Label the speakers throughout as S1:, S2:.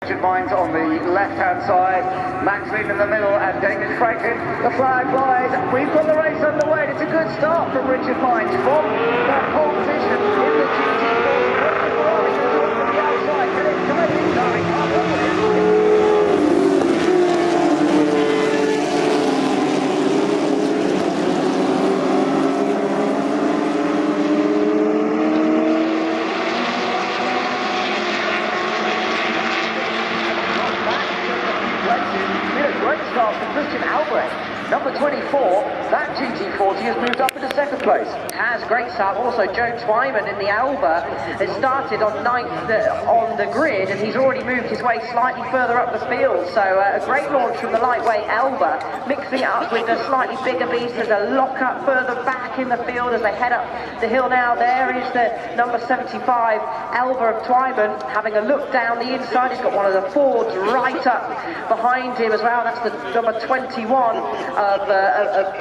S1: Mines on the left-hand side, Max Lynn in the middle, and David Franklin, the flag flies. We've got the race underway. It's a good start from Richard Mines from that pole position in the GT40. From the outside, and it's coming in. Number 24, that GT40 has moved up into second place.
S2: Has great start. Also, Joe Twyman in the Alba has started on 9th on the grid, and he's already moved his way slightly further up the field. So a great launch from the lightweight Alba, mixing it up with the slightly bigger beast. There's a lock up further back in the field as they head up the hill now. There is the number 75 Alba of Twyman having a look down the inside. He's got one of the Fords right up behind him as well. That's the number 21 of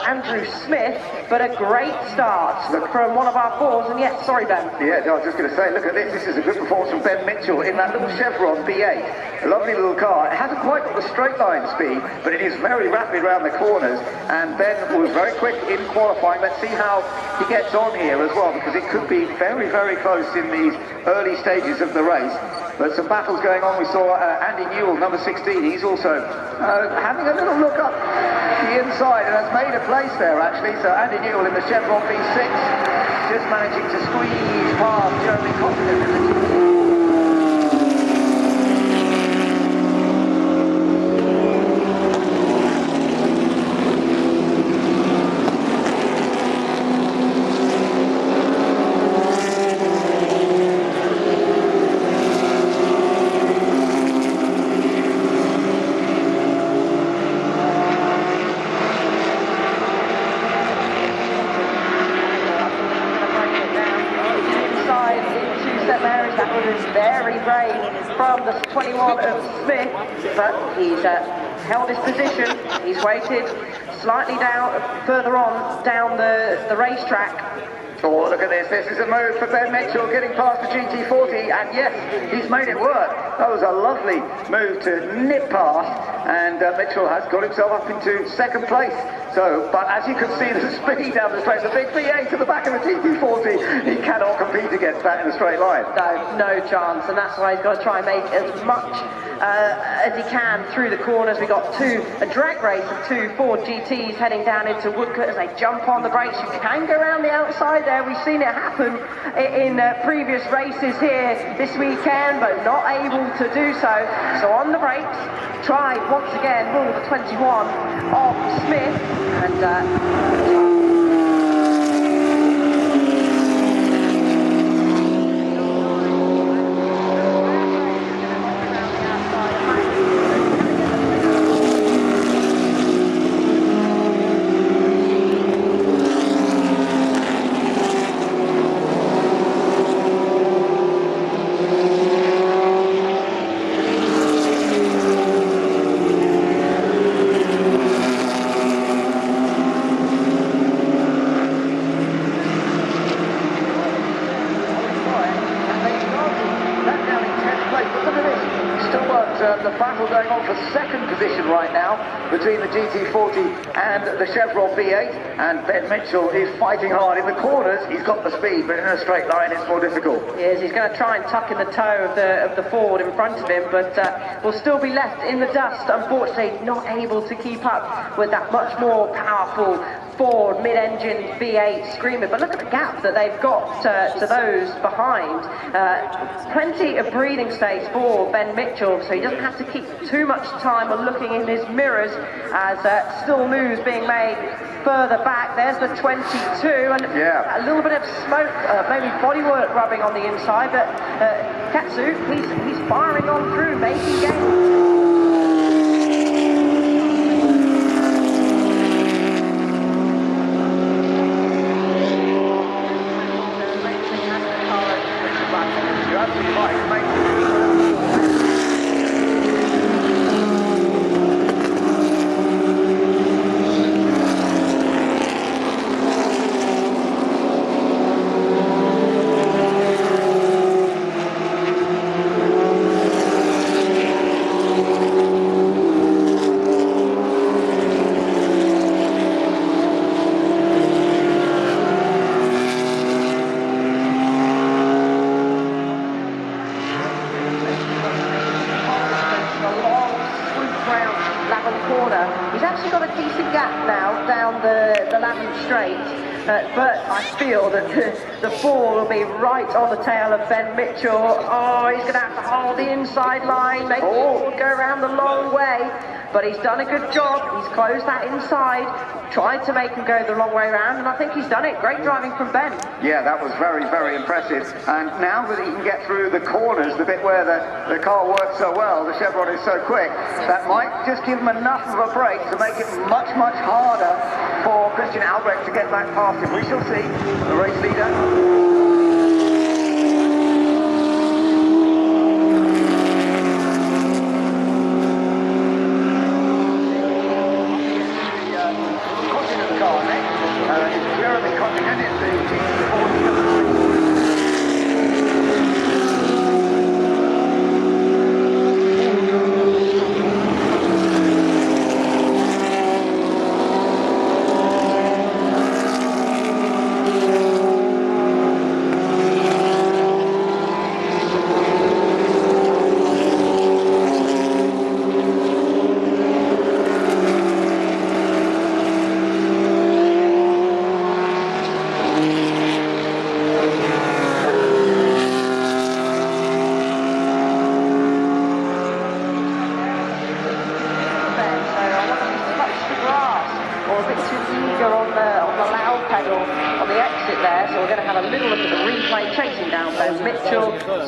S2: Andrew Smith, but a great start from one of our Fords. And yes, sorry Ben.
S1: Yeah, no, I was just going to say, look at this. This is a good performance from Ben Mitchell in that little Chevron B8. A lovely little car. It hasn't quite got the straight line speed, but it is very rapid around the corners. And Ben was very quick in qualifying. Let's see how he gets on here as well, because it could be very, very close in these early stages of the race. But some battles going on. We saw Andy Newell, number 16. He's also having a little look up the inside and has made a place there, actually. So Andy Newell in the Chevron V6, just managing to squeeze past Jeremy Coughlin in the
S2: from the 21 of Smith, but he's held his position. He's waited slightly down, further on down the racetrack.
S1: Oh, look at this. This is a move for Ben Mitchell, getting past the GT40, and yes, he's made it work. That was a lovely move to nip past, and Mitchell has got himself up into second place. So, but as you can see, the speed down the straight, the big V8 to the back of the GT40, he cannot compete against that in a straight line.
S2: No chance, and that's why he's got to try and make as much as he can through the corners. We got a drag race of two Ford GTs heading down into Woodcote as they jump on the brakes. You can go around the outside there. We've seen it happen in previous races here this weekend, but not able to do so. So on the brakes, tried once again, rule 21 of Smith, and
S1: the battle going on for second position right now between the GT40 and the Chevron V8, and Ben Mitchell is fighting hard in the corners. He's got the speed, but in a straight line it's more difficult.
S2: Yes, he's going to try and tuck in the toe of the Ford in front of him, but will still be left in the dust. Unfortunately, not able to keep up with that much more powerful Ford mid-engine V8 Screamer. But look at the gap that they've got to those behind. Plenty of breathing space for Ben Mitchell, so he doesn't have to keep too much time on looking in his mirrors as still moves being made further back. There's the 22, and a little bit of smoke, maybe bodywork rubbing on the inside, but Katsu, he's firing on through, making gains. actually got a decent gap now down the Lavant Straight. But I feel that the ball will be right on the tail of Ben Mitchell. Oh, he's going to have to hold the inside line, make the ball go around the long way. But he's done a good job. He's closed that inside, tried to make him go the long way around, and I think he's done it. Great driving from Ben.
S1: Yeah, that was very, very impressive. And now that he can get through the corners, the bit where the car works so well, the Chevron is so quick, that might just give him enough of a break to make it much, much harder for Christian Albrecht to get back past him. We shall see. The race leader.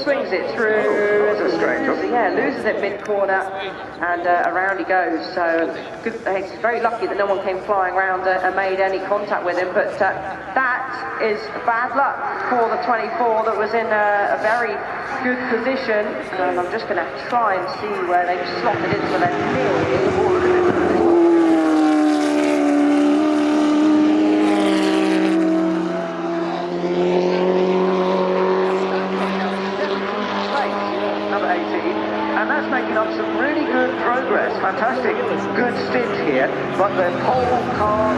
S2: Swings it through.
S1: That's a strange one.
S2: Yeah, loses it mid-corner, and around he goes. So good, he's very lucky that no one came flying around and made any contact with him. But that is bad luck for the 24 that was in a very good position. And I'm just going to try and see where they've slotted in so they're nearly.
S1: Some really good progress, fantastic, good stint here, but the pole car...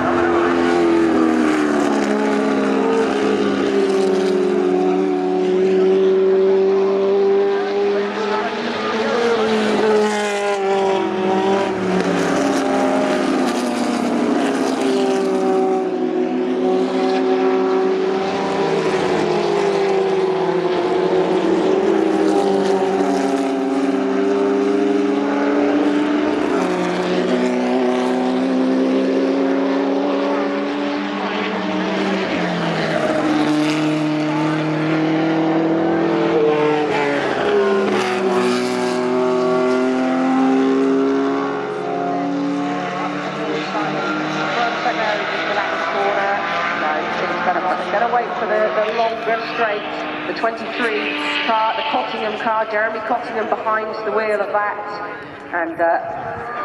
S1: The 23 car, the Cottingham car, Jeremy Cottingham behind the wheel of that, and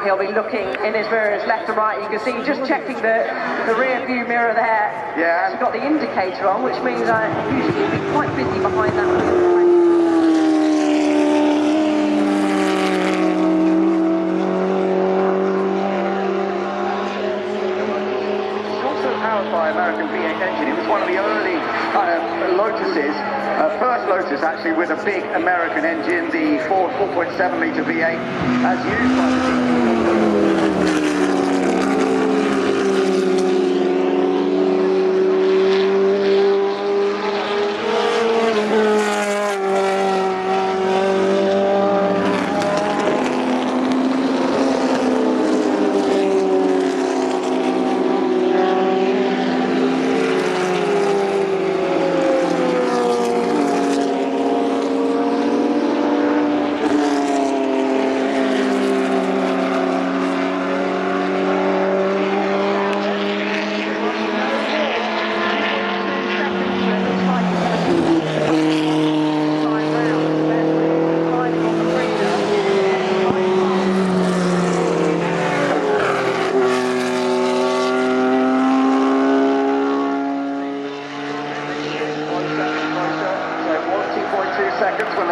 S1: he'll be looking in his mirrors left and right. You can see just checking the rear view mirror there. Yeah.
S2: He's got the indicator on, which means usually he'll be quite busy behind that wheel.
S1: By American V8 engine. It was one of the early kind of Lotuses, first Lotus actually with a big American engine, the Ford 4.7 litre V8 as used by the